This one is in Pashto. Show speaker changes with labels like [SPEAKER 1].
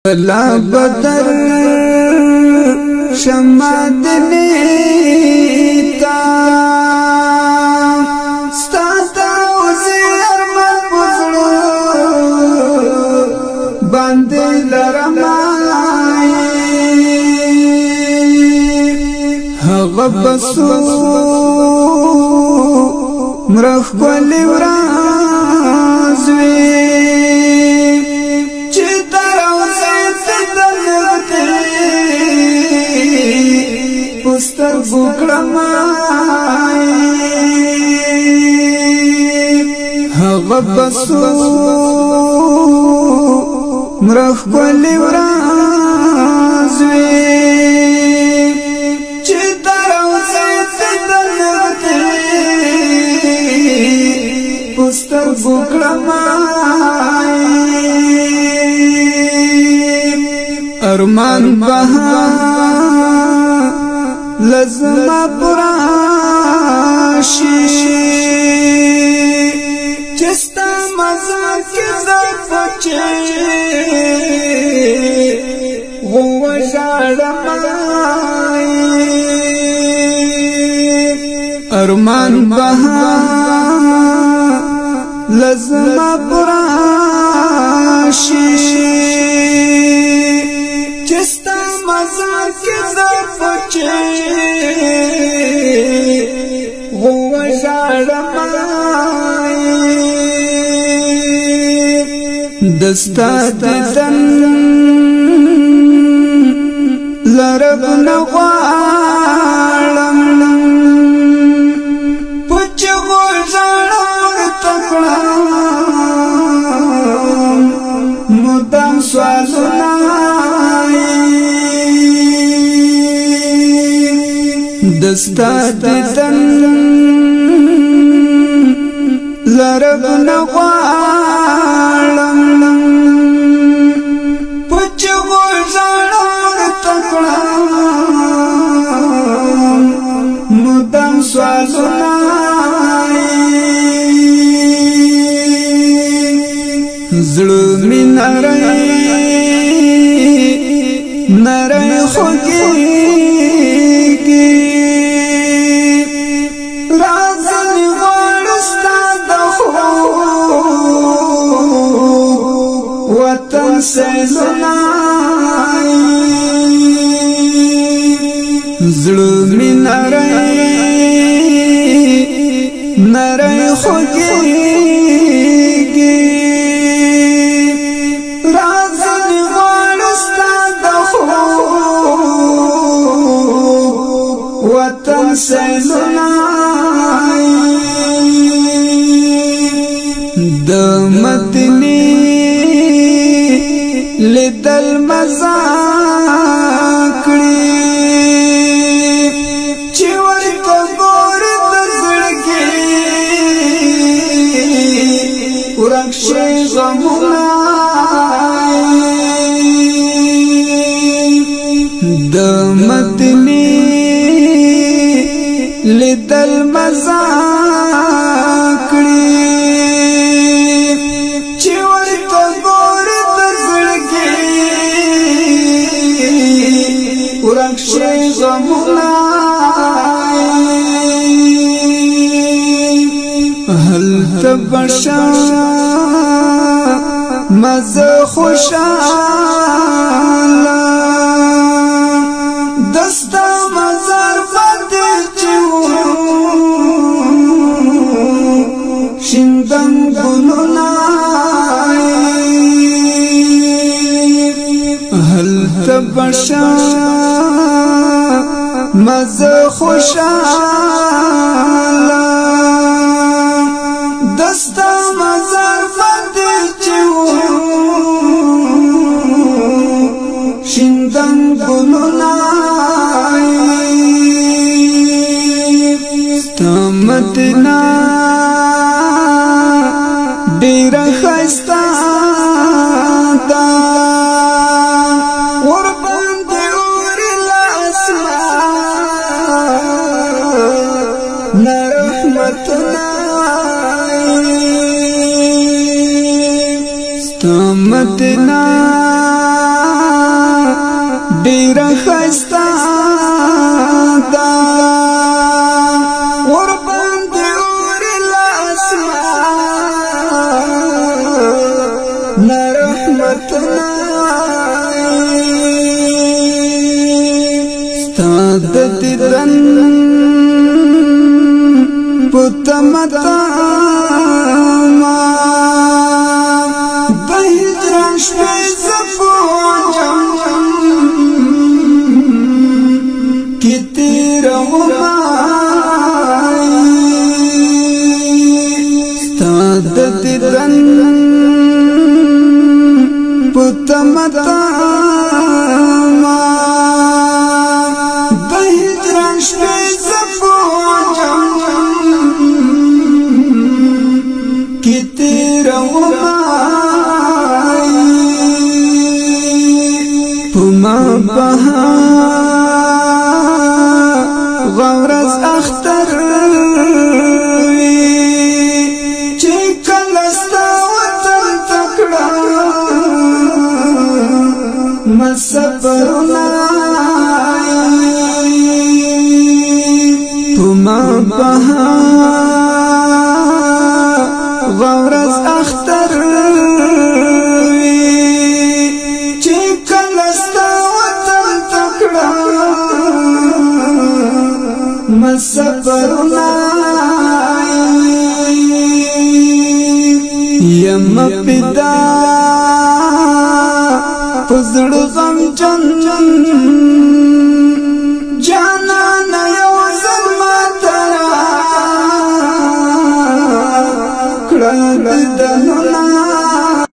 [SPEAKER 1] لا بدر شمادنی تا ستاتا وزیر مبزلو باندی لرمائی غبسو مرخ کولی ورازوی پستر بکرمائی غبسو مرخ کولی ورازوی چی دروزیت دلتی پستر بکرمائی ارمان بها لزما پراشی چستا مزا کی زفچه غو شارمائی ارمان بها لزما پراشی چستا مزا کی زفچه غو شارمائی دستا دیدن لرب نغوالم پچ غو شارم تکڑام مدام سوالنائی دستا دیدن لرب نغوالم پچ غو شارم تکڑام مدام سوالنائی زړه می نری خوږیږي رازنی غواړ ستا د خوب وطن سیلونای زړه می نری خوږیږي وطن سیلونای د مدینه لیدل مزا کړی چې ورته ګور د زړګي ورکشي غمونه د مدینه لیدل مزا کړی چې ورته ګور د زړګي ورکشي غمونه هلته بشا مزه خوشاله دستا مزار شندن گلونای هل تبشا مزه خوشاله دستا مزار فدی چو شندن گلونای ستمتنا ډیره خستا دا ور باندې اور الاسمان رحمتنا ستمتنا ډیر خستا دا ور باندې اور الاسمان رحمتنا ستاد دیدن پتمتا ما دهجران شوی زبونم کتی رغمائی ستاد دیدن پتمتا ما دهجران شوی زبونم کتی رغمائی پما بها غورز اختر چه کلستا وطن تکڑا مصبرنا پما بها غورز اختر چه کلستا وطن تکڑا مصبرنا یم پی